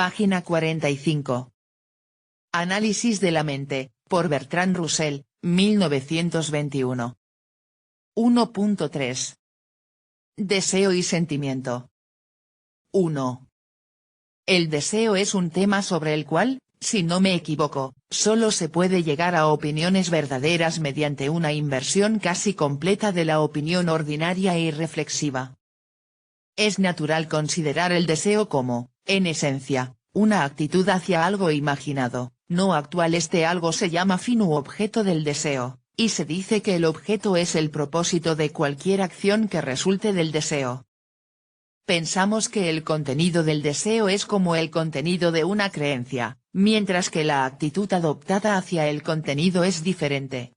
Página 45. Análisis de la mente, por Bertrand Russell, 1921. 1.3. Deseo y sentimiento. 1. El deseo es un tema sobre el cual, si no me equivoco, solo se puede llegar a opiniones verdaderas mediante una inversión casi completa de la opinión ordinaria e irreflexiva. Es natural considerar el deseo como, en esencia, una actitud hacia algo imaginado, no actual. Este algo se llama fin u objeto del deseo, y se dice que el objeto es el propósito de cualquier acción que resulte del deseo. Pensamos que el contenido del deseo es como el contenido de una creencia, mientras que la actitud adoptada hacia el contenido es diferente.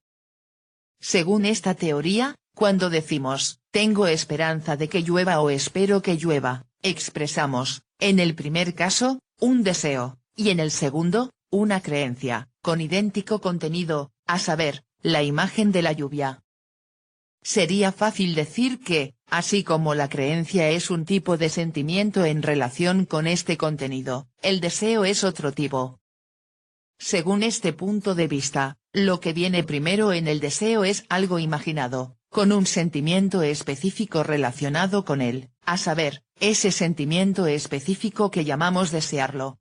Según esta teoría, cuando decimos, tengo esperanza de que llueva o espero que llueva, expresamos, en el primer caso, un deseo, y en el segundo, una creencia, con idéntico contenido, a saber, la imagen de la lluvia. Sería fácil decir que, así como la creencia es un tipo de sentimiento en relación con este contenido, el deseo es otro tipo. Según este punto de vista, lo que viene primero en el deseo es algo imaginado, con un sentimiento específico relacionado con él, a saber, ese sentimiento específico que llamamos desearlo.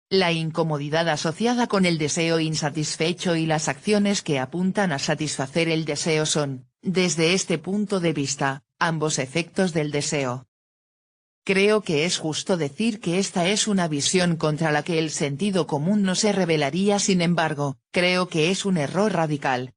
La incomodidad asociada con el deseo insatisfecho y las acciones que apuntan a satisfacer el deseo son, desde este punto de vista, ambos efectos del deseo. Creo que es justo decir que esta es una visión contra la que el sentido común no se rebelaría. Sin embargo, creo que es un error radical.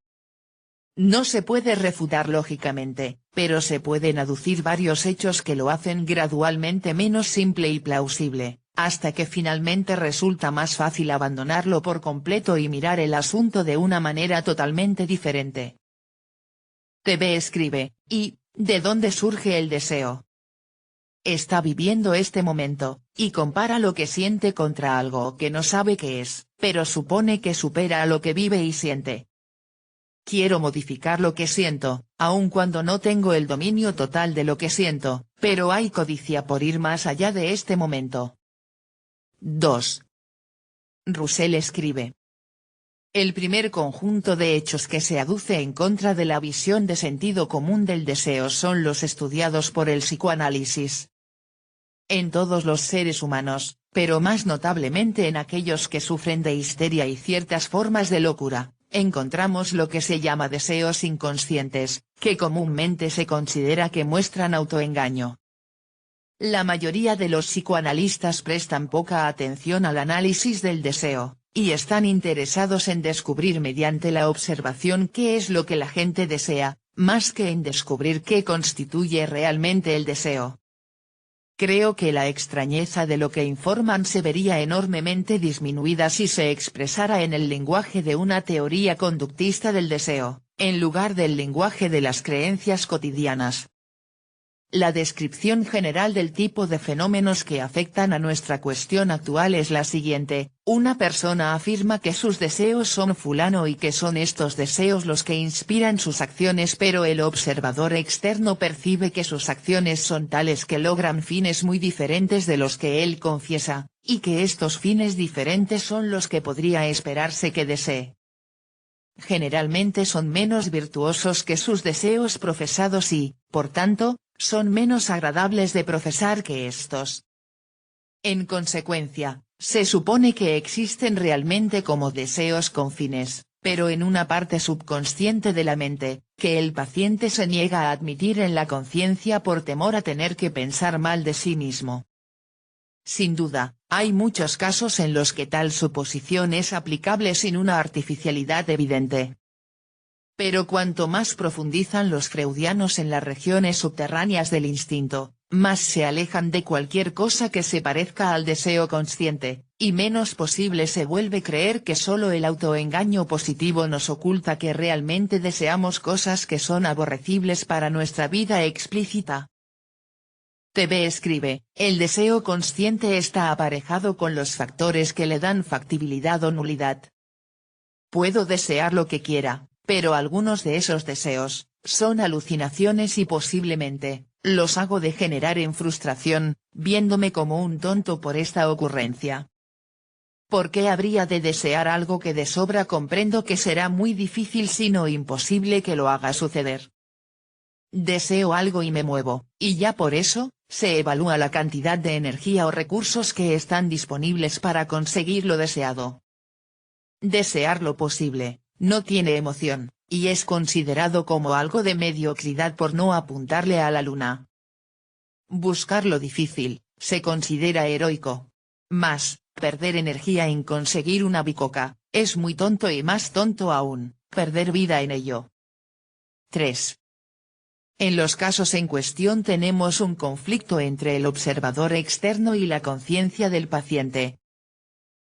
No se puede refutar lógicamente, pero se pueden aducir varios hechos que lo hacen gradualmente menos simple y plausible, hasta que finalmente resulta más fácil abandonarlo por completo y mirar el asunto de una manera totalmente diferente. TV escribe, ¿y de dónde surge el deseo? Está viviendo este momento, y compara lo que siente contra algo que no sabe qué es, pero supone que supera a lo que vive y siente. Quiero modificar lo que siento, aun cuando no tengo el dominio total de lo que siento, pero hay codicia por ir más allá de este momento. 2. Russell escribe. El primer conjunto de hechos que se aduce en contra de la visión de sentido común del deseo son los estudiados por el psicoanálisis. En todos los seres humanos, pero más notablemente en aquellos que sufren de histeria y ciertas formas de locura, encontramos lo que se llama deseos inconscientes, que comúnmente se considera que muestran autoengaño. La mayoría de los psicoanalistas prestan poca atención al análisis del deseo, y están interesados en descubrir mediante la observación qué es lo que la gente desea, más que en descubrir qué constituye realmente el deseo. Creo que la extrañeza de lo que informan se vería enormemente disminuida si se expresara en el lenguaje de una teoría conductista del deseo, en lugar del lenguaje de las creencias cotidianas. La descripción general del tipo de fenómenos que afectan a nuestra cuestión actual es la siguiente: una persona afirma que sus deseos son fulano y que son estos deseos los que inspiran sus acciones, pero el observador externo percibe que sus acciones son tales que logran fines muy diferentes de los que él confiesa, y que estos fines diferentes son los que podría esperarse que desee. Generalmente son menos virtuosos que sus deseos profesados y, por tanto, son menos agradables de profesar que estos. En consecuencia, se supone que existen realmente como deseos con fines, pero en una parte subconsciente de la mente, que el paciente se niega a admitir en la conciencia por temor a tener que pensar mal de sí mismo. Sin duda, hay muchos casos en los que tal suposición es aplicable sin una artificialidad evidente. Pero cuanto más profundizan los freudianos en las regiones subterráneas del instinto, más se alejan de cualquier cosa que se parezca al deseo consciente, y menos posible se vuelve creer que solo el autoengaño positivo nos oculta que realmente deseamos cosas que son aborrecibles para nuestra vida explícita. TV escribe, el deseo consciente está aparejado con los factores que le dan factibilidad o nulidad. Puedo desear lo que quiera, pero algunos de esos deseos, son alucinaciones y posiblemente, Los hago degenerar en frustración, viéndome como un tonto por esta ocurrencia. ¿Por qué habría de desear algo que de sobra comprendo que será muy difícil si no imposible que lo haga suceder? Deseo algo y me muevo, y ya por eso, se evalúa la cantidad de energía o recursos que están disponibles para conseguir lo deseado. Desear lo posible, no tiene emoción, y es considerado como algo de mediocridad por no apuntarle a la luna. Buscar lo difícil, se considera heroico. Mas, perder energía en conseguir una bicoca, es muy tonto y más tonto aún, perder vida en ello. 3. En los casos en cuestión tenemos un conflicto entre el observador externo y la conciencia del paciente.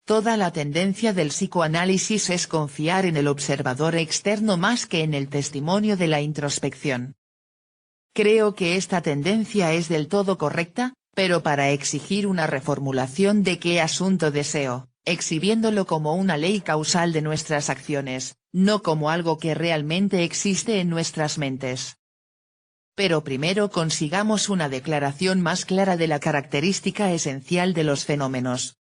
Toda la tendencia del psicoanálisis es confiar en el observador externo más que en el testimonio de la introspección. Creo que esta tendencia es del todo correcta, pero para exigir una reformulación de qué asunto deseo, exhibiéndolo como una ley causal de nuestras acciones, no como algo que realmente existe en nuestras mentes. Pero primero consigamos una declaración más clara de la característica esencial de los fenómenos.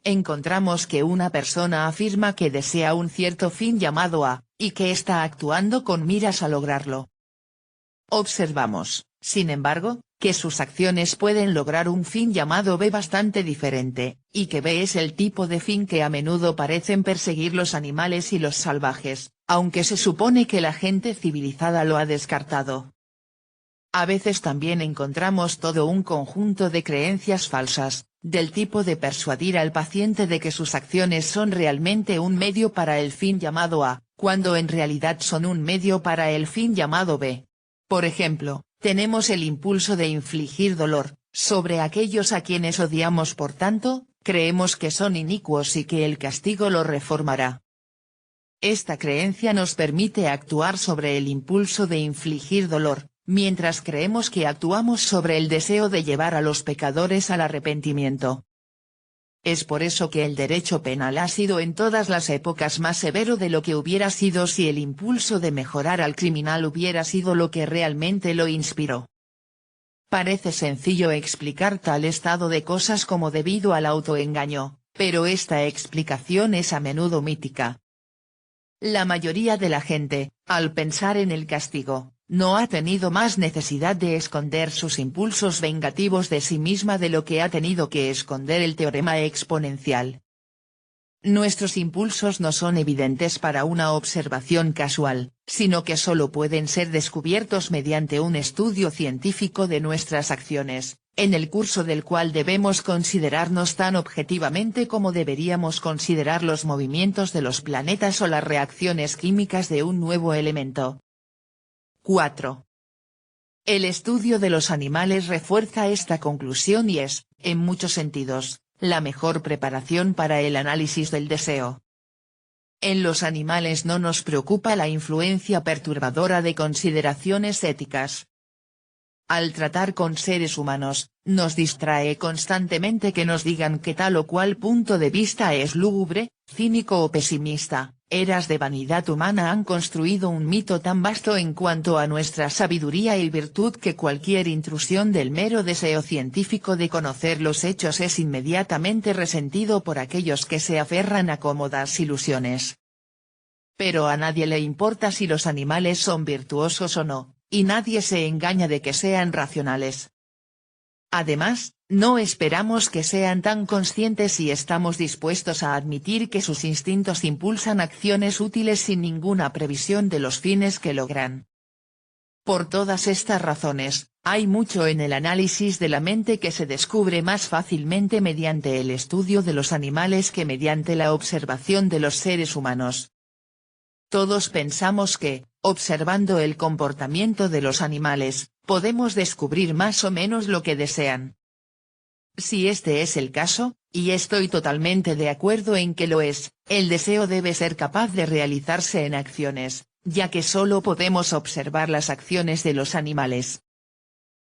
Encontramos que una persona afirma que desea un cierto fin llamado A, y que está actuando con miras a lograrlo. Observamos, sin embargo, que sus acciones pueden lograr un fin llamado B bastante diferente, y que B es el tipo de fin que a menudo parecen perseguir los animales y los salvajes, aunque se supone que la gente civilizada lo ha descartado. A veces también encontramos todo un conjunto de creencias falsas, del tipo de persuadir al paciente de que sus acciones son realmente un medio para el fin llamado A, cuando en realidad son un medio para el fin llamado B. Por ejemplo, tenemos el impulso de infligir dolor, sobre aquellos a quienes odiamos, por tanto, creemos que son inicuos y que el castigo lo reformará. Esta creencia nos permite actuar sobre el impulso de infligir dolor, mientras creemos que actuamos sobre el deseo de llevar a los pecadores al arrepentimiento. Es por eso que el derecho penal ha sido en todas las épocas más severo de lo que hubiera sido si el impulso de mejorar al criminal hubiera sido lo que realmente lo inspiró. Parece sencillo explicar tal estado de cosas como debido al autoengaño, pero esta explicación es a menudo mítica. La mayoría de la gente, al pensar en el castigo, no ha tenido más necesidad de esconder sus impulsos vengativos de sí misma de lo que ha tenido que esconder el teorema exponencial. Nuestros impulsos no son evidentes para una observación casual, sino que solo pueden ser descubiertos mediante un estudio científico de nuestras acciones, en el curso del cual debemos considerarnos tan objetivamente como deberíamos considerar los movimientos de los planetas o las reacciones químicas de un nuevo elemento. 4. El estudio de los animales refuerza esta conclusión y es, en muchos sentidos, la mejor preparación para el análisis del deseo. En los animales no nos preocupa la influencia perturbadora de consideraciones éticas. Al tratar con seres humanos, nos distrae constantemente que nos digan que tal o cual punto de vista es lúgubre, cínico o pesimista. Eras de vanidad humana han construido un mito tan vasto en cuanto a nuestra sabiduría y virtud que cualquier intrusión del mero deseo científico de conocer los hechos es inmediatamente resentido por aquellos que se aferran a cómodas ilusiones. Pero a nadie le importa si los animales son virtuosos o no, y nadie se engaña de que sean racionales. Además, no esperamos que sean tan conscientes y estamos dispuestos a admitir que sus instintos impulsan acciones útiles sin ninguna previsión de los fines que logran. Por todas estas razones, hay mucho en el análisis de la mente que se descubre más fácilmente mediante el estudio de los animales que mediante la observación de los seres humanos. Todos pensamos que, observando el comportamiento de los animales, podemos descubrir más o menos lo que desean. Si este es el caso, y estoy totalmente de acuerdo en que lo es, el deseo debe ser capaz de realizarse en acciones, ya que solo podemos observar las acciones de los animales.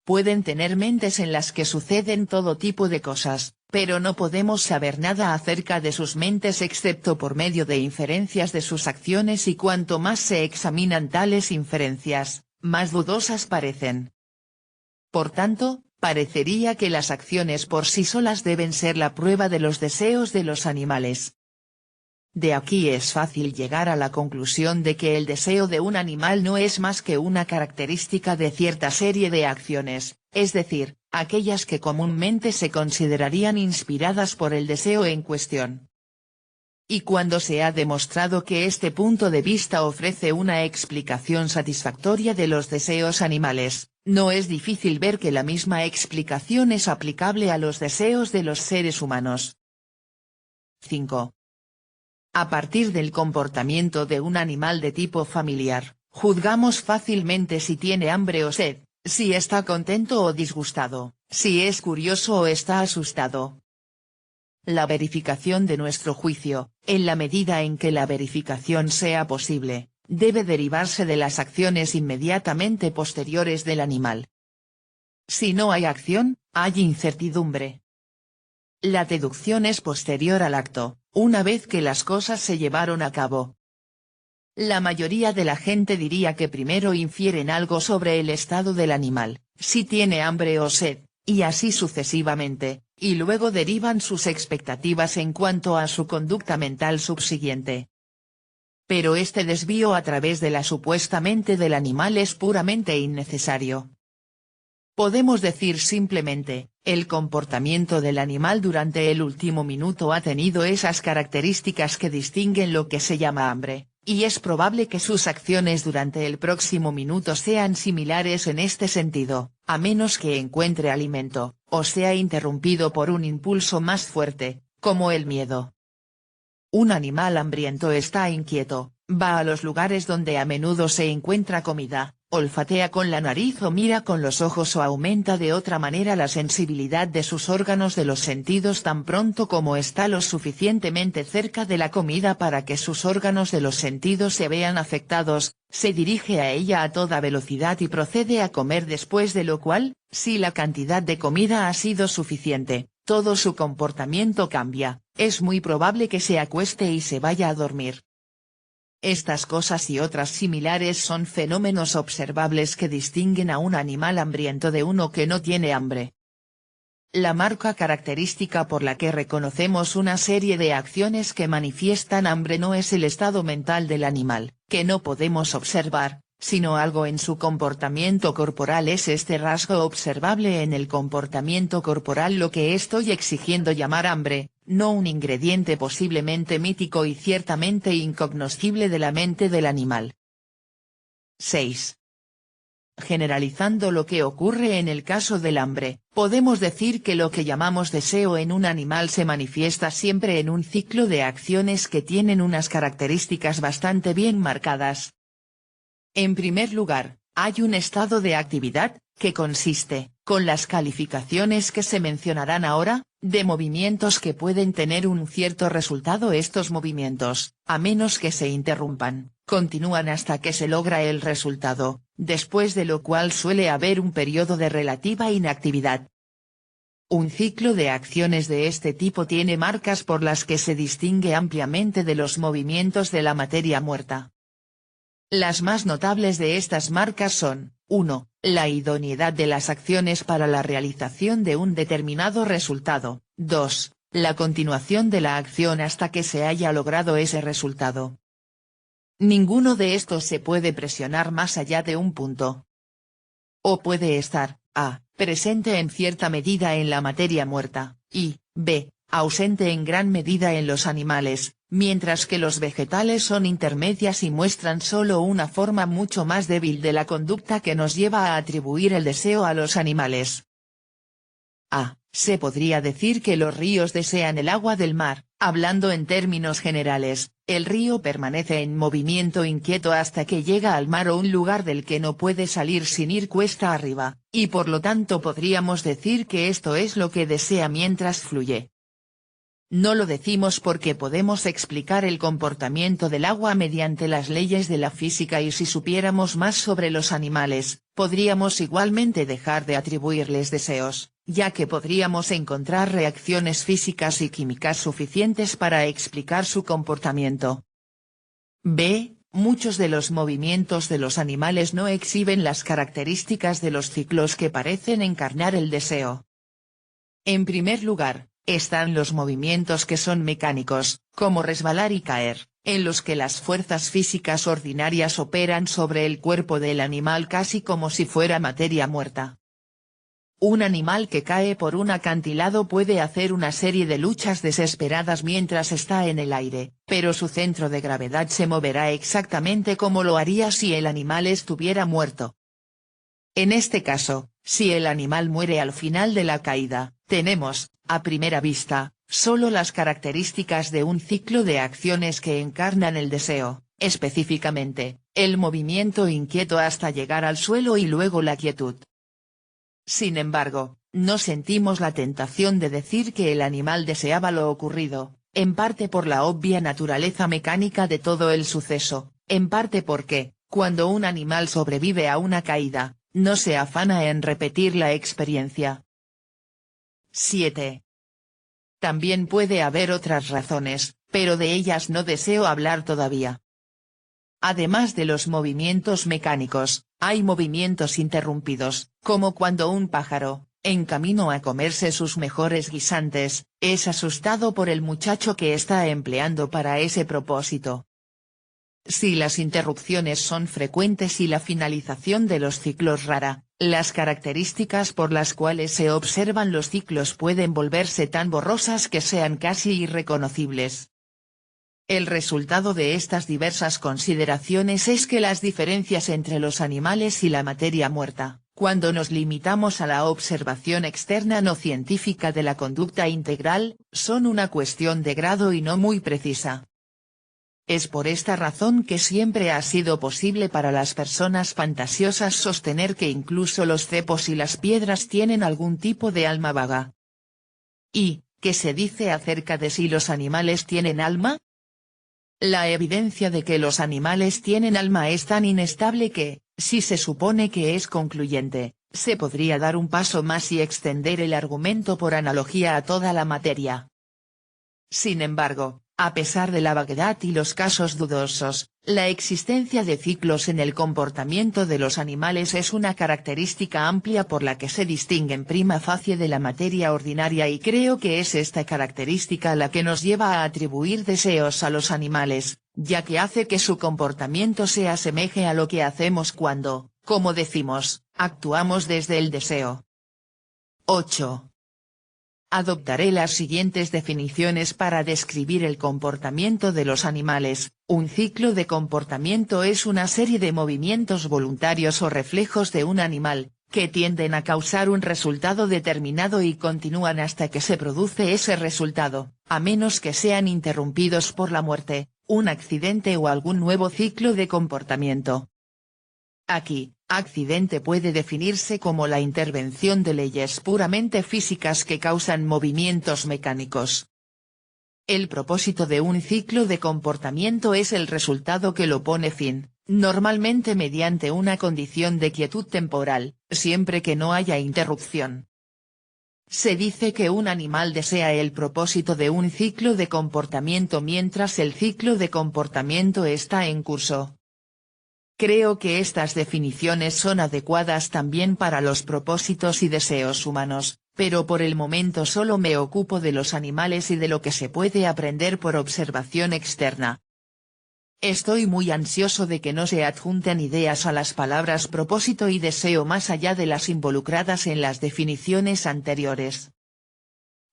Pueden tener mentes en las que suceden todo tipo de cosas, pero no podemos saber nada acerca de sus mentes excepto por medio de inferencias de sus acciones, y cuanto más se examinan tales inferencias, más dudosas parecen. Por tanto, parecería que las acciones por sí solas deben ser la prueba de los deseos de los animales. De aquí es fácil llegar a la conclusión de que el deseo de un animal no es más que una característica de cierta serie de acciones, es decir, aquellas que comúnmente se considerarían inspiradas por el deseo en cuestión. Y cuando se ha demostrado que este punto de vista ofrece una explicación satisfactoria de los deseos animales, no es difícil ver que la misma explicación es aplicable a los deseos de los seres humanos. 5. A partir del comportamiento de un animal de tipo familiar, juzgamos fácilmente si tiene hambre o sed, si está contento o disgustado, si es curioso o está asustado. La verificación de nuestro juicio, en la medida en que la verificación sea posible, debe derivarse de las acciones inmediatamente posteriores del animal. Si no hay acción, hay incertidumbre. La deducción es posterior al acto, una vez que las cosas se llevaron a cabo. La mayoría de la gente diría que primero infieren algo sobre el estado del animal, si tiene hambre o sed, y así sucesivamente, y luego derivan sus expectativas en cuanto a su conducta mental subsiguiente. Pero este desvío a través de la supuesta mente del animal es puramente innecesario. Podemos decir simplemente, el comportamiento del animal durante el último minuto ha tenido esas características que distinguen lo que se llama hambre, y es probable que sus acciones durante el próximo minuto sean similares en este sentido, a menos que encuentre alimento, o sea interrumpido por un impulso más fuerte, como el miedo. Un animal hambriento está inquieto, va a los lugares donde a menudo se encuentra comida, olfatea con la nariz o mira con los ojos o aumenta de otra manera la sensibilidad de sus órganos de los sentidos tan pronto como está lo suficientemente cerca de la comida para que sus órganos de los sentidos se vean afectados, se dirige a ella a toda velocidad y procede a comer, después de lo cual, si la cantidad de comida ha sido suficiente, todo su comportamiento cambia, es muy probable que se acueste y se vaya a dormir. Estas cosas y otras similares son fenómenos observables que distinguen a un animal hambriento de uno que no tiene hambre. La marca característica por la que reconocemos una serie de acciones que manifiestan hambre no es el estado mental del animal, que no podemos observar, sino algo en su comportamiento corporal. Es este rasgo observable en el comportamiento corporal lo que estoy exigiendo llamar hambre, no un ingrediente posiblemente mítico y ciertamente incognoscible de la mente del animal. 6. Generalizando lo que ocurre en el caso del hambre, podemos decir que lo que llamamos deseo en un animal se manifiesta siempre en un ciclo de acciones que tienen unas características bastante bien marcadas. En primer lugar, hay un estado de actividad, que consiste, con las calificaciones que se mencionarán ahora, de movimientos que pueden tener un cierto resultado. Estos movimientos, a menos que se interrumpan, continúan hasta que se logra el resultado, después de lo cual suele haber un periodo de relativa inactividad. Un ciclo de acciones de este tipo tiene marcas por las que se distingue ampliamente de los movimientos de la materia muerta. Las más notables de estas marcas son, 1. La idoneidad de las acciones para la realización de un determinado resultado, 2. La continuación de la acción hasta que se haya logrado ese resultado. Ninguno de estos se puede presionar más allá de un punto. O puede estar, a, presente en cierta medida en la materia muerta, y, b, ausente en gran medida en los animales, mientras que los vegetales son intermedias y muestran solo una forma mucho más débil de la conducta que nos lleva a atribuir el deseo a los animales. A. Se podría decir que los ríos desean el agua del mar. Hablando en términos generales, el río permanece en movimiento inquieto hasta que llega al mar o un lugar del que no puede salir sin ir cuesta arriba, y por lo tanto podríamos decir que esto es lo que desea mientras fluye. No lo decimos porque podemos explicar el comportamiento del agua mediante las leyes de la física, y si supiéramos más sobre los animales, podríamos igualmente dejar de atribuirles deseos, ya que podríamos encontrar reacciones físicas y químicas suficientes para explicar su comportamiento. B. muchos de los movimientos de los animales no exhiben las características de los ciclos que parecen encarnar el deseo. En primer lugar, están los movimientos que son mecánicos, como resbalar y caer, en los que las fuerzas físicas ordinarias operan sobre el cuerpo del animal casi como si fuera materia muerta. Un animal que cae por un acantilado puede hacer una serie de luchas desesperadas mientras está en el aire, pero su centro de gravedad se moverá exactamente como lo haría si el animal estuviera muerto. En este caso, si el animal muere al final de la caída, tenemos, a primera vista, solo las características de un ciclo de acciones que encarnan el deseo, específicamente, el movimiento inquieto hasta llegar al suelo y luego la quietud. Sin embargo, no sentimos la tentación de decir que el animal deseaba lo ocurrido, en parte por la obvia naturaleza mecánica de todo el suceso, en parte porque, cuando un animal sobrevive a una caída, no se afana en repetir la experiencia. 7. También puede haber otras razones, pero de ellas no deseo hablar todavía. Además de los movimientos mecánicos, hay movimientos interrumpidos, como cuando un pájaro, en camino a comerse sus mejores guisantes, es asustado por el muchacho que está empleando para ese propósito. Si las interrupciones son frecuentes y la finalización de los ciclos rara, las características por las cuales se observan los ciclos pueden volverse tan borrosas que sean casi irreconocibles. El resultado de estas diversas consideraciones es que las diferencias entre los animales y la materia muerta, cuando nos limitamos a la observación externa no científica de la conducta integral, son una cuestión de grado y no muy precisa. Es por esta razón que siempre ha sido posible para las personas fantasiosas sostener que incluso los cepos y las piedras tienen algún tipo de alma vaga. ¿Y qué se dice acerca de si los animales tienen alma? La evidencia de que los animales tienen alma es tan inestable que, si se supone que es concluyente, se podría dar un paso más y extender el argumento por analogía a toda la materia. Sin embargo, a pesar de la vaguedad y los casos dudosos, la existencia de ciclos en el comportamiento de los animales es una característica amplia por la que se distinguen prima facie de la materia ordinaria y creo que es esta característica la que nos lleva a atribuir deseos a los animales, ya que hace que su comportamiento se asemeje a lo que hacemos cuando, como decimos, actuamos desde el deseo. 8. Adoptaré las siguientes definiciones para describir el comportamiento de los animales. Un ciclo de comportamiento es una serie de movimientos voluntarios o reflejos de un animal, que tienden a causar un resultado determinado y continúan hasta que se produce ese resultado, a menos que sean interrumpidos por la muerte, un accidente o algún nuevo ciclo de comportamiento. Aquí, accidente puede definirse como la intervención de leyes puramente físicas que causan movimientos mecánicos. El propósito de un ciclo de comportamiento es el resultado que lo pone fin, normalmente mediante una condición de quietud temporal, siempre que no haya interrupción. Se dice que un animal desea el propósito de un ciclo de comportamiento mientras el ciclo de comportamiento está en curso. Creo que estas definiciones son adecuadas también para los propósitos y deseos humanos, pero por el momento solo me ocupo de los animales y de lo que se puede aprender por observación externa. Estoy muy ansioso de que no se adjunten ideas a las palabras propósito y deseo más allá de las involucradas en las definiciones anteriores.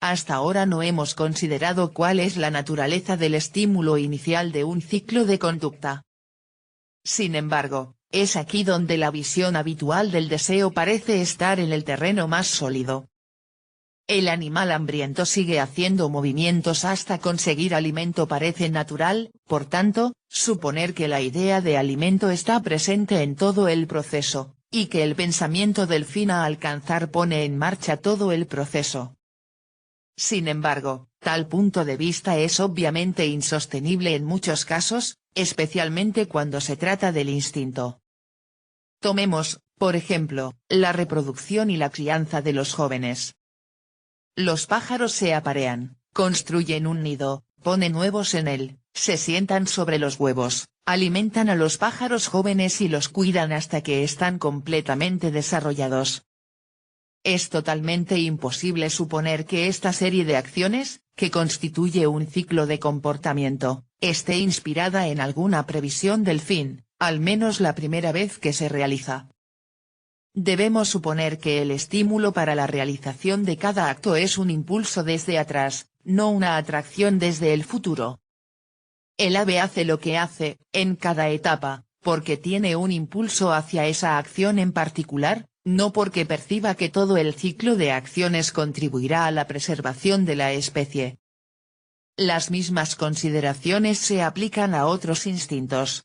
Hasta ahora no hemos considerado cuál es la naturaleza del estímulo inicial de un ciclo de conducta. Sin embargo, es aquí donde la visión habitual del deseo parece estar en el terreno más sólido. El animal hambriento sigue haciendo movimientos hasta conseguir alimento parece natural, por tanto, suponer que la idea de alimento está presente en todo el proceso, y que el pensamiento del fin a alcanzar pone en marcha todo el proceso. Sin embargo, tal punto de vista es obviamente insostenible en muchos casos, especialmente cuando se trata del instinto. Tomemos, por ejemplo, la reproducción y la crianza de los jóvenes. Los pájaros se aparean, construyen un nido, ponen huevos en él, se sientan sobre los huevos, Alimentan a los pájaros jóvenes y los cuidan hasta que están completamente desarrollados. Es totalmente imposible suponer que esta serie de acciones, que constituye un ciclo de comportamiento, esté inspirada en alguna previsión del fin, al menos la primera vez que se realiza. Debemos suponer que el estímulo para la realización de cada acto es un impulso desde atrás, no una atracción desde el futuro. El ave hace lo que hace, en cada etapa, porque tiene un impulso hacia esa acción en particular, no porque perciba que todo el ciclo de acciones contribuirá a la preservación de la especie. Las mismas consideraciones se aplican a otros instintos.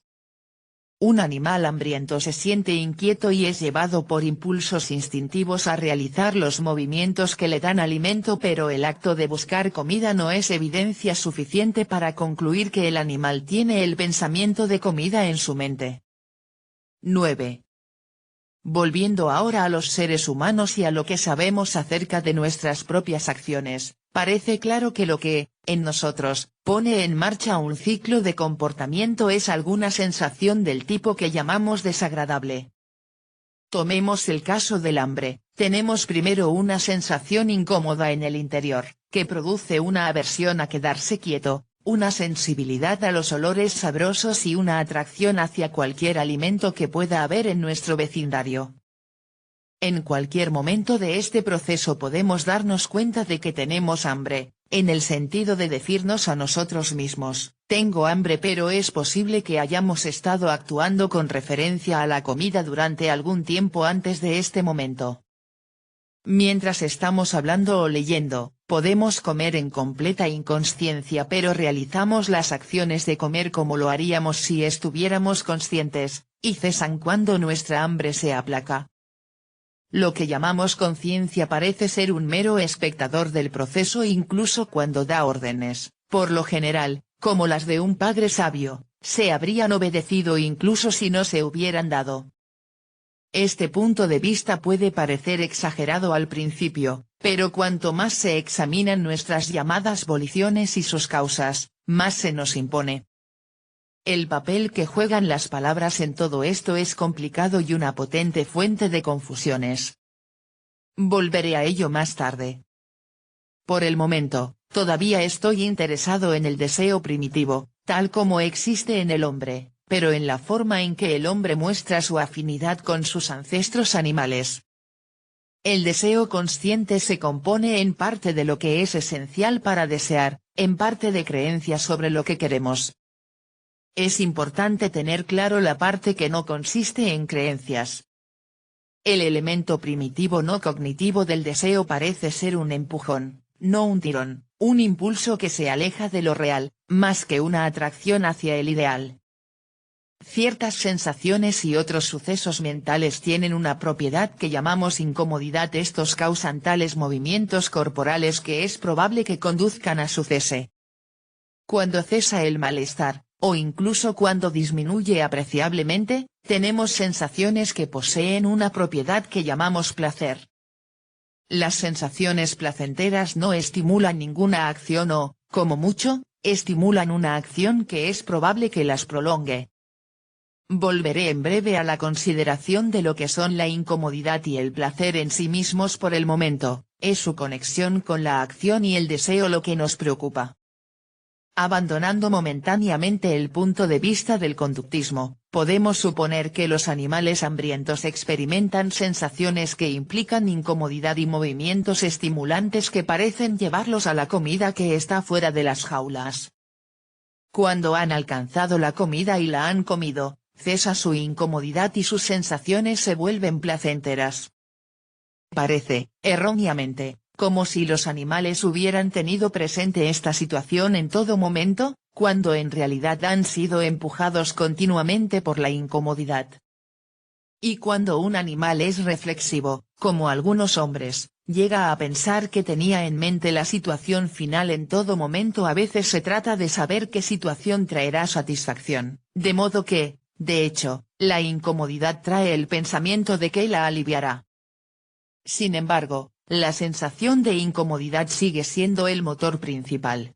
Un animal hambriento se siente inquieto y es llevado por impulsos instintivos a realizar los movimientos que le dan alimento, pero el acto de buscar comida no es evidencia suficiente para concluir que el animal tiene el pensamiento de comida en su mente. 9. Volviendo ahora a los seres humanos y a lo que sabemos acerca de nuestras propias acciones, parece claro que lo que, en nosotros, pone en marcha un ciclo de comportamiento es alguna sensación del tipo que llamamos desagradable. Tomemos el caso del hambre, tenemos primero una sensación incómoda en el interior, que produce una aversión a quedarse quieto, una sensibilidad a los olores sabrosos y una atracción hacia cualquier alimento que pueda haber en nuestro vecindario. En cualquier momento de este proceso podemos darnos cuenta de que tenemos hambre, en el sentido de decirnos a nosotros mismos, tengo hambre, pero es posible que hayamos estado actuando con referencia a la comida durante algún tiempo antes de este momento. Mientras estamos hablando o leyendo, podemos comer en completa inconsciencia, pero realizamos las acciones de comer como lo haríamos si estuviéramos conscientes, y cesan cuando nuestra hambre se aplaca. Lo que llamamos conciencia parece ser un mero espectador del proceso incluso cuando da órdenes, por lo general, como las de un padre sabio, se habrían obedecido incluso si no se hubieran dado. Este punto de vista puede parecer exagerado al principio, pero cuanto más se examinan nuestras llamadas voliciones y sus causas, más se nos impone. El papel que juegan las palabras en todo esto es complicado y una potente fuente de confusiones. Volveré a ello más tarde. Por el momento, todavía estoy interesado en el deseo primitivo, tal como existe en el hombre, pero en la forma en que el hombre muestra su afinidad con sus ancestros animales. El deseo consciente se compone en parte de lo que es esencial para desear, en parte de creencias sobre lo que queremos. Es importante tener claro la parte que no consiste en creencias. El elemento primitivo no cognitivo del deseo parece ser un empujón, no un tirón, un impulso que se aleja de lo real, más que una atracción hacia el ideal. Ciertas sensaciones y otros sucesos mentales tienen una propiedad que llamamos incomodidad. Estos causan tales movimientos corporales que es probable que conduzcan a su cese. Cuando cesa el malestar, o incluso cuando disminuye apreciablemente, tenemos sensaciones que poseen una propiedad que llamamos placer. Las sensaciones placenteras no estimulan ninguna acción o, como mucho, estimulan una acción que es probable que las prolongue. Volveré en breve a la consideración de lo que son la incomodidad y el placer en sí mismos. Por el momento, es su conexión con la acción y el deseo lo que nos preocupa. Abandonando momentáneamente el punto de vista del conductismo, podemos suponer que los animales hambrientos experimentan sensaciones que implican incomodidad y movimientos estimulantes que parecen llevarlos a la comida que está fuera de las jaulas. Cuando han alcanzado la comida y la han comido, cesa su incomodidad y sus sensaciones se vuelven placenteras. Parece, erróneamente, como si los animales hubieran tenido presente esta situación en todo momento, cuando en realidad han sido empujados continuamente por la incomodidad. Y cuando un animal es reflexivo, como algunos hombres, llega a pensar que tenía en mente la situación final en todo momento, a veces se trata de saber qué situación traerá satisfacción, de modo que, de hecho, la incomodidad trae el pensamiento de que la aliviará. Sin embargo, la sensación de incomodidad sigue siendo el motor principal.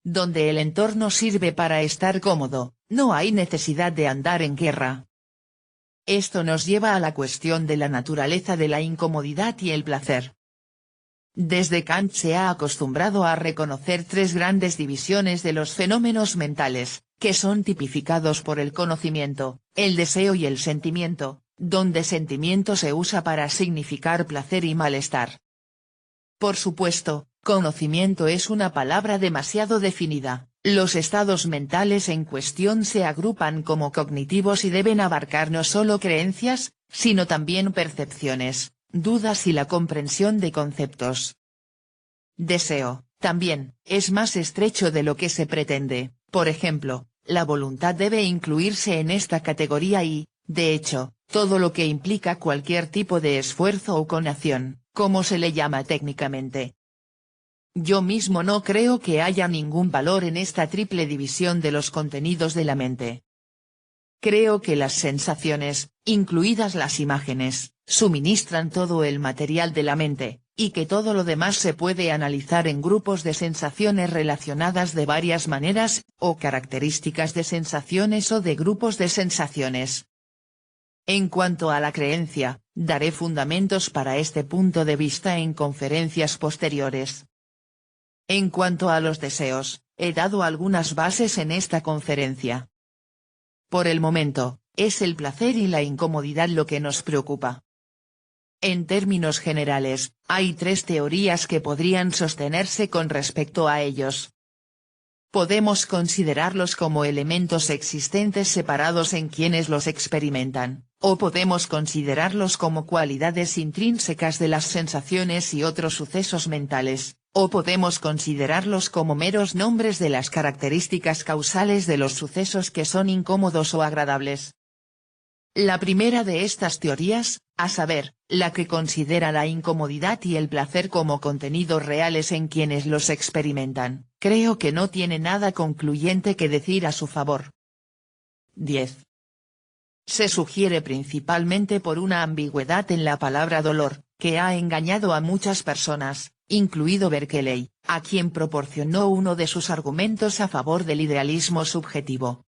donde el entorno sirve para estar cómodo, no hay necesidad de andar en guerra. Esto nos lleva a la cuestión de la naturaleza de la incomodidad y el placer. Desde Kant se ha acostumbrado a reconocer tres grandes divisiones de los fenómenos mentales, que son tipificados por el conocimiento, el deseo y el sentimiento, donde sentimiento se usa para significar placer y malestar. Por supuesto, conocimiento es una palabra demasiado definida. Los estados mentales en cuestión se agrupan como cognitivos y deben abarcar no solo creencias, sino también percepciones, dudas y la comprensión de conceptos. Deseo, también, es más estrecho de lo que se pretende. Por ejemplo, la voluntad debe incluirse en esta categoría y, de hecho, todo lo que implica cualquier tipo de esfuerzo o conación, como se le llama técnicamente. Yo mismo no creo que haya ningún valor en esta triple división de los contenidos de la mente. Creo que las sensaciones, incluidas las imágenes, suministran todo el material de la mente, y que todo lo demás se puede analizar en grupos de sensaciones relacionadas de varias maneras, o características de sensaciones o de grupos de sensaciones. En cuanto a la creencia, daré fundamentos para este punto de vista en conferencias posteriores. En cuanto a los deseos, he dado algunas bases en esta conferencia. Por el momento, es el placer y la incomodidad lo que nos preocupa. En términos generales, hay tres teorías que podrían sostenerse con respecto a ellos. Podemos considerarlos como elementos existentes separados en quienes los experimentan, o podemos considerarlos como cualidades intrínsecas de las sensaciones y otros sucesos mentales, o podemos considerarlos como meros nombres de las características causales de los sucesos que son incómodos o agradables. La primera de estas teorías, a saber, la que considera la incomodidad y el placer como contenidos reales en quienes los experimentan, creo que no tiene nada concluyente que decir a su favor. 10. Se sugiere principalmente por una ambigüedad en la palabra dolor, que ha engañado a muchas personas, incluido Berkeley, a quien proporcionó uno de sus argumentos a favor del idealismo subjetivo.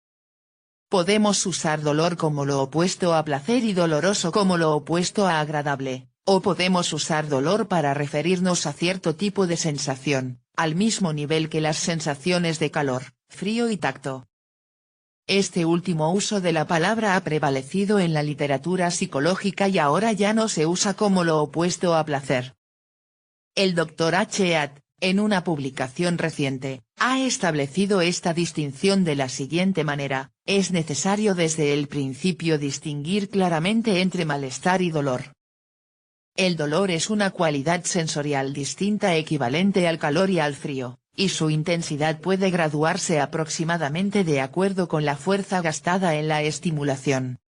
Podemos usar dolor como lo opuesto a placer y doloroso como lo opuesto a agradable, o podemos usar dolor para referirnos a cierto tipo de sensación, al mismo nivel que las sensaciones de calor, frío y tacto. Este último uso de la palabra ha prevalecido en la literatura psicológica y ahora ya no se usa como lo opuesto a placer. El Dr. H. At, en una publicación reciente, ha establecido esta distinción de la siguiente manera: es necesario desde el principio distinguir claramente entre malestar y dolor. El dolor es una cualidad sensorial distinta equivalente al calor y al frío, y su intensidad puede graduarse aproximadamente de acuerdo con la fuerza gastada en la estimulación.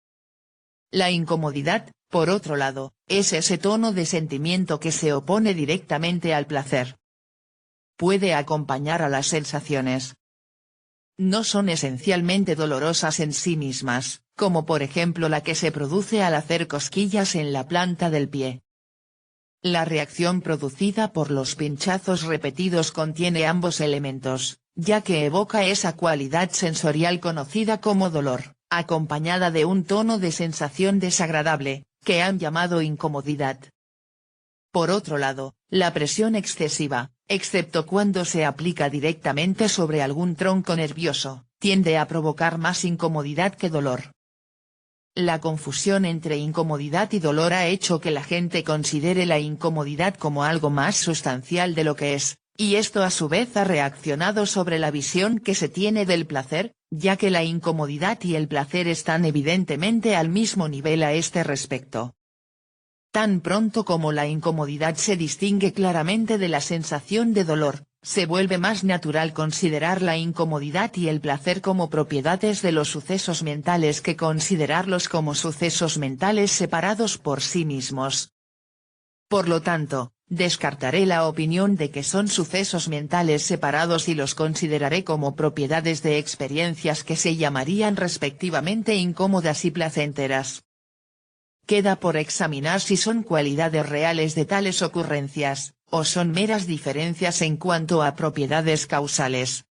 La incomodidad, por otro lado, es ese tono de sentimiento que se opone directamente al placer. Puede acompañar a las sensaciones. No son esencialmente dolorosas en sí mismas, como por ejemplo la que se produce al hacer cosquillas en la planta del pie. La reacción producida por los pinchazos repetidos contiene ambos elementos, ya que evoca esa cualidad sensorial conocida como dolor, acompañada de un tono de sensación desagradable, que han llamado incomodidad. Por otro lado, la presión excesiva, excepto cuando se aplica directamente sobre algún tronco nervioso, tiende a provocar más incomodidad que dolor. La confusión entre incomodidad y dolor ha hecho que la gente considere la incomodidad como algo más sustancial de lo que es, y esto a su vez ha reaccionado sobre la visión que se tiene del placer, ya que la incomodidad y el placer están evidentemente al mismo nivel a este respecto. Tan pronto como la incomodidad se distingue claramente de la sensación de dolor, se vuelve más natural considerar la incomodidad y el placer como propiedades de los sucesos mentales que considerarlos como sucesos mentales separados por sí mismos. Por lo tanto, descartaré la opinión de que son sucesos mentales separados y los consideraré como propiedades de experiencias que se llamarían respectivamente incómodas y placenteras. Queda por examinar si son cualidades reales de tales ocurrencias, o son meras diferencias en cuanto a propiedades causales.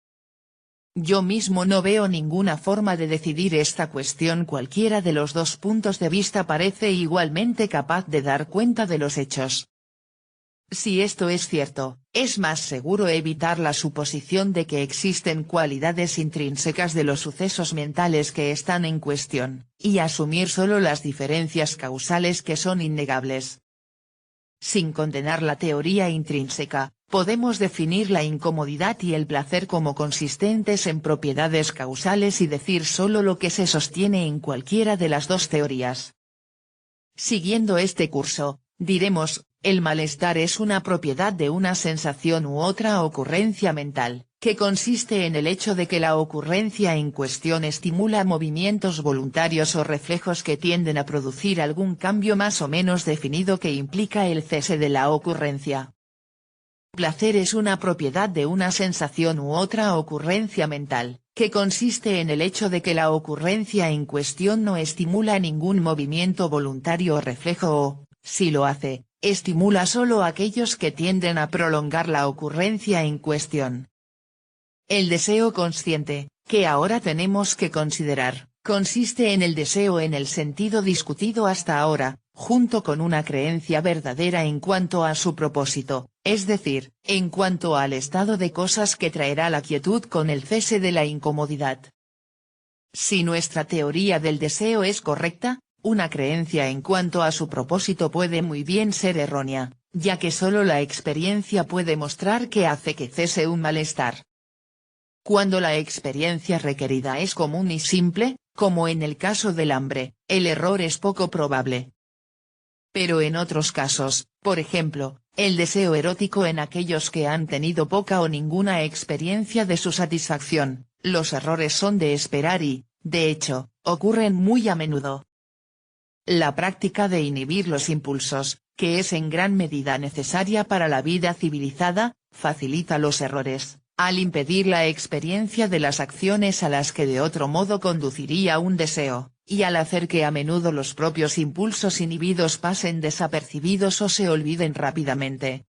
Yo mismo no veo ninguna forma de decidir esta cuestión. Cualquiera de los dos puntos de vista parece igualmente capaz de dar cuenta de los hechos. Si esto es cierto, es más seguro evitar la suposición de que existen cualidades intrínsecas de los sucesos mentales que están en cuestión, y asumir solo las diferencias causales que son innegables. Sin condenar la teoría intrínseca, podemos definir la incomodidad y el placer como consistentes en propiedades causales y decir solo lo que se sostiene en cualquiera de las dos teorías. Siguiendo este curso, diremos, el malestar es una propiedad de una sensación u otra ocurrencia mental, que consiste en el hecho de que la ocurrencia en cuestión estimula movimientos voluntarios o reflejos que tienden a producir algún cambio más o menos definido que implica el cese de la ocurrencia. Placer es una propiedad de una sensación u otra ocurrencia mental, que consiste en el hecho de que la ocurrencia en cuestión no estimula ningún movimiento voluntario o reflejo o, si lo hace, estimula solo aquellos que tienden a prolongar la ocurrencia en cuestión. El deseo consciente, que ahora tenemos que considerar, consiste en el deseo en el sentido discutido hasta ahora, junto con una creencia verdadera en cuanto a su propósito, es decir, en cuanto al estado de cosas que traerá la quietud con el cese de la incomodidad. Si nuestra teoría del deseo es correcta, una creencia en cuanto a su propósito puede muy bien ser errónea, ya que solo la experiencia puede mostrar qué hace que cese un malestar. Cuando la experiencia requerida es común y simple, como en el caso del hambre, el error es poco probable. Pero en otros casos, por ejemplo, el deseo erótico en aquellos que han tenido poca o ninguna experiencia de su satisfacción, los errores son de esperar y, de hecho, ocurren muy a menudo. La práctica de inhibir los impulsos, que es en gran medida necesaria para la vida civilizada, facilita los errores, al impedir la experiencia de las acciones a las que de otro modo conduciría un deseo, y al hacer que a menudo los propios impulsos inhibidos pasen desapercibidos o se olviden rápidamente.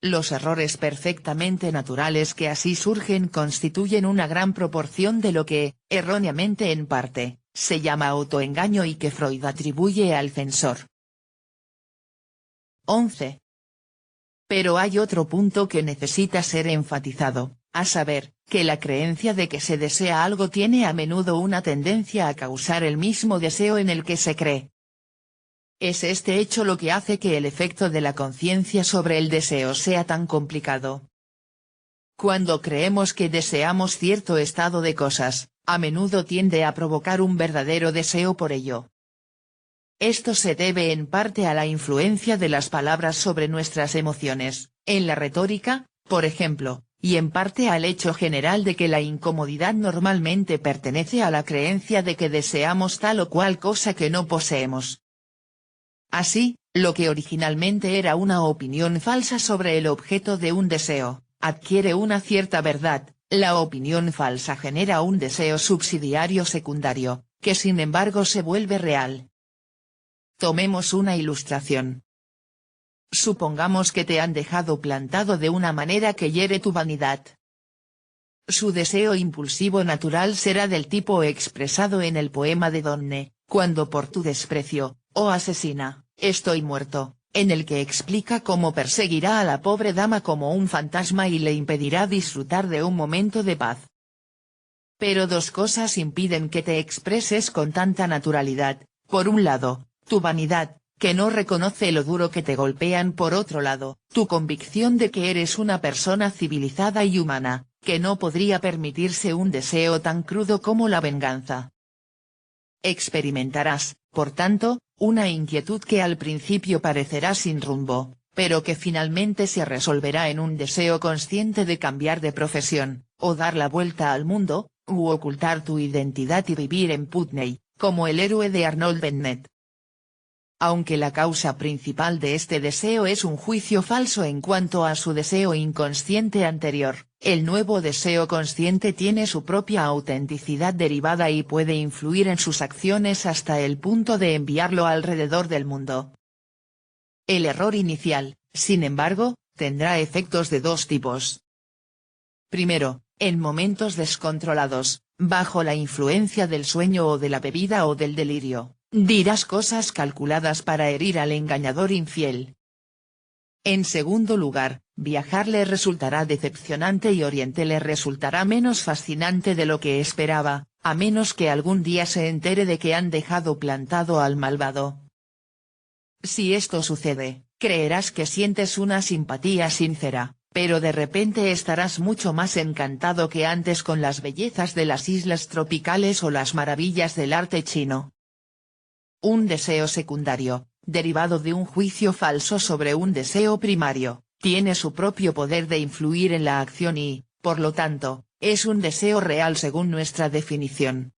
Los errores perfectamente naturales que así surgen constituyen una gran proporción de lo que, erróneamente en parte, se llama autoengaño y que Freud atribuye al censor. 11. Pero hay otro punto que necesita ser enfatizado, a saber, que la creencia de que se desea algo tiene a menudo una tendencia a causar el mismo deseo en el que se cree. Es este hecho lo que hace que el efecto de la conciencia sobre el deseo sea tan complicado. Cuando creemos que deseamos cierto estado de cosas, a menudo tiende a provocar un verdadero deseo por ello. Esto se debe en parte a la influencia de las palabras sobre nuestras emociones, en la retórica, por ejemplo, y en parte al hecho general de que la incomodidad normalmente pertenece a la creencia de que deseamos tal o cual cosa que no poseemos. Así, lo que originalmente era una opinión falsa sobre el objeto de un deseo, adquiere una cierta verdad. La opinión falsa genera un deseo subsidiario secundario, que sin embargo se vuelve real. Tomemos una ilustración. Supongamos que te han dejado plantado de una manera que hiere tu vanidad. Su deseo impulsivo natural será del tipo expresado en el poema de Donne, cuando por tu desprecio, oh asesina, estoy muerto, en el que explica cómo perseguirá a la pobre dama como un fantasma y le impedirá disfrutar de un momento de paz. Pero dos cosas impiden que te expreses con tanta naturalidad, por un lado, tu vanidad, que no reconoce lo duro que te golpean, por otro lado, tu convicción de que eres una persona civilizada y humana, que no podría permitirse un deseo tan crudo como la venganza. Experimentarás, por tanto, una inquietud que al principio parecerá sin rumbo, pero que finalmente se resolverá en un deseo consciente de cambiar de profesión, o dar la vuelta al mundo, u ocultar tu identidad y vivir en Putney, como el héroe de Arnold Bennett. Aunque la causa principal de este deseo es un juicio falso en cuanto a su deseo inconsciente anterior, el nuevo deseo consciente tiene su propia autenticidad derivada y puede influir en sus acciones hasta el punto de enviarlo alrededor del mundo. El error inicial, sin embargo, tendrá efectos de dos tipos. Primero, En momentos descontrolados, bajo la influencia del sueño o de la bebida o del delirio, dirás cosas calculadas para herir al engañador infiel. En segundo lugar, viajar le resultará decepcionante y Oriente le resultará menos fascinante de lo que esperaba, a menos que algún día se entere de que han dejado plantado al malvado. Si esto sucede, creerás que sientes una simpatía sincera, pero de repente estarás mucho más encantado que antes con las bellezas de las islas tropicales o las maravillas del arte chino. Un deseo secundario, derivado de un juicio falso sobre un deseo primario, tiene su propio poder de influir en la acción y, por lo tanto, es un deseo real según nuestra definición.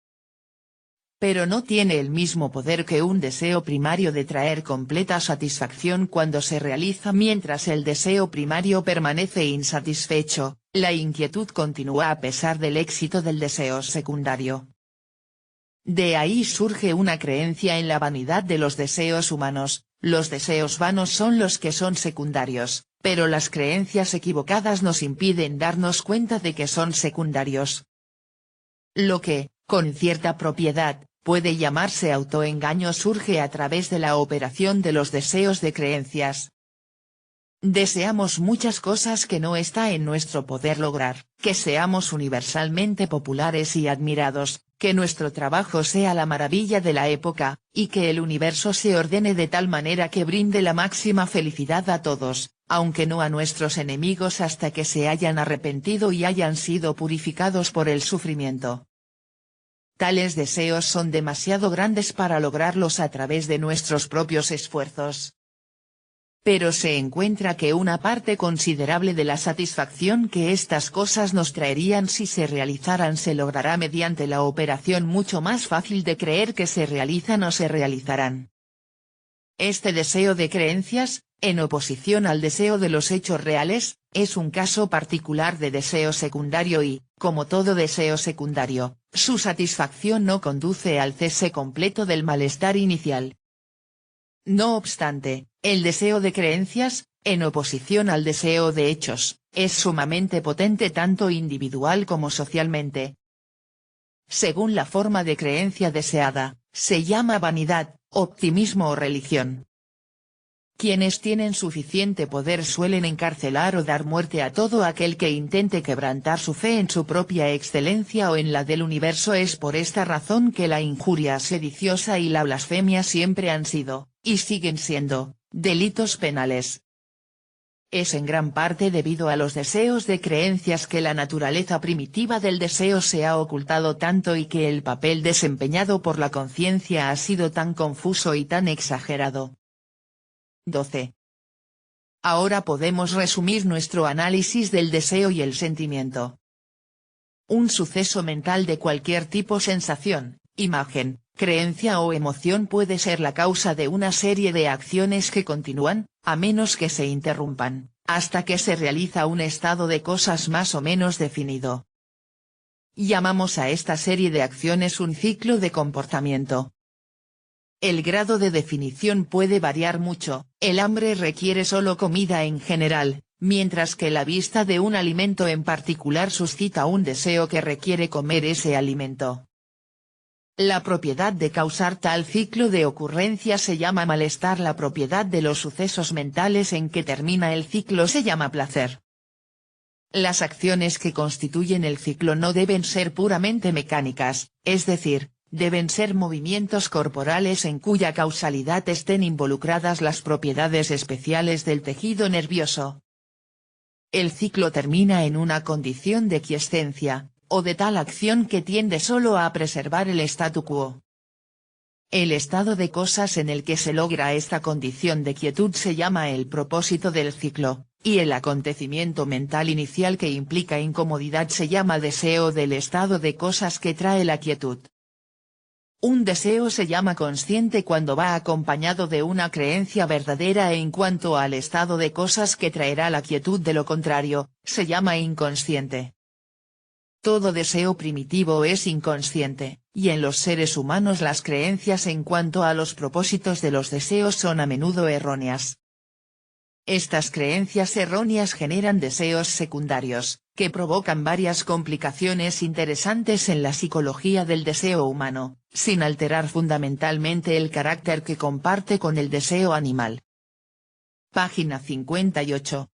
Pero no tiene el mismo poder que un deseo primario de traer completa satisfacción cuando se realiza mientras el deseo primario permanece insatisfecho, la inquietud continúa a pesar del éxito del deseo secundario. De ahí surge una creencia en la vanidad de los deseos humanos. Los deseos vanos son los que son secundarios, pero las creencias equivocadas nos impiden darnos cuenta de que son secundarios. Lo que, con cierta propiedad, puede llamarse autoengaño surge a través de la operación de los deseos de creencias. Deseamos muchas cosas que no está en nuestro poder lograr, que seamos universalmente populares y admirados, que nuestro trabajo sea la maravilla de la época, y que el universo se ordene de tal manera que brinde la máxima felicidad a todos, aunque no a nuestros enemigos hasta que se hayan arrepentido y hayan sido purificados por el sufrimiento. Tales deseos son demasiado grandes para lograrlos a través de nuestros propios esfuerzos. Pero se encuentra que una parte considerable de la satisfacción que estas cosas nos traerían si se realizaran se logrará mediante la operación mucho más fácil de creer que se realizan o se realizarán. Este deseo de creencias, en oposición al deseo de los hechos reales, es un caso particular de deseo secundario y, como todo deseo secundario, su satisfacción no conduce al cese completo del malestar inicial. No obstante, el deseo de creencias, en oposición al deseo de hechos, es sumamente potente tanto individual como socialmente. Según la forma de creencia deseada, se llama vanidad, optimismo o religión. Quienes tienen suficiente poder suelen encarcelar o dar muerte a todo aquel que intente quebrantar su fe en su propia excelencia o en la del universo. Es por esta razón que la injuria sediciosa y la blasfemia siempre han sido, y siguen siendo, delitos penales. Es en gran parte debido a los deseos de creencias que la naturaleza primitiva del deseo se ha ocultado tanto y que el papel desempeñado por la conciencia ha sido tan confuso y tan exagerado. 12. Ahora podemos resumir nuestro análisis del deseo y el sentimiento. Un suceso mental de cualquier tipo, sensación, imagen, creencia o emoción puede ser la causa de una serie de acciones que continúan, a menos que se interrumpan, hasta que se realiza un estado de cosas más o menos definido. Llamamos a esta serie de acciones un ciclo de comportamiento. El grado de definición puede variar mucho. El hambre requiere solo comida en general, mientras que la vista de un alimento en particular suscita un deseo que requiere comer ese alimento. La propiedad de causar tal ciclo de ocurrencia se llama malestar. La propiedad de los sucesos mentales en que termina el ciclo se llama placer. Las acciones que constituyen el ciclo no deben ser puramente mecánicas, es decir, deben ser movimientos corporales en cuya causalidad estén involucradas las propiedades especiales del tejido nervioso. El ciclo termina en una condición de quiescencia, o de tal acción que tiende solo a preservar el statu quo. El estado de cosas en el que se logra esta condición de quietud se llama el propósito del ciclo, y el acontecimiento mental inicial que implica incomodidad se llama deseo del estado de cosas que trae la quietud. Un deseo se llama consciente cuando va acompañado de una creencia verdadera en cuanto al estado de cosas que traerá la quietud. De lo contrario, se llama inconsciente. Todo deseo primitivo es inconsciente, y en los seres humanos las creencias en cuanto a los propósitos de los deseos son a menudo erróneas. Estas creencias erróneas generan deseos secundarios, que provocan varias complicaciones interesantes en la psicología del deseo humano, sin alterar fundamentalmente el carácter que comparte con el deseo animal. Página 58.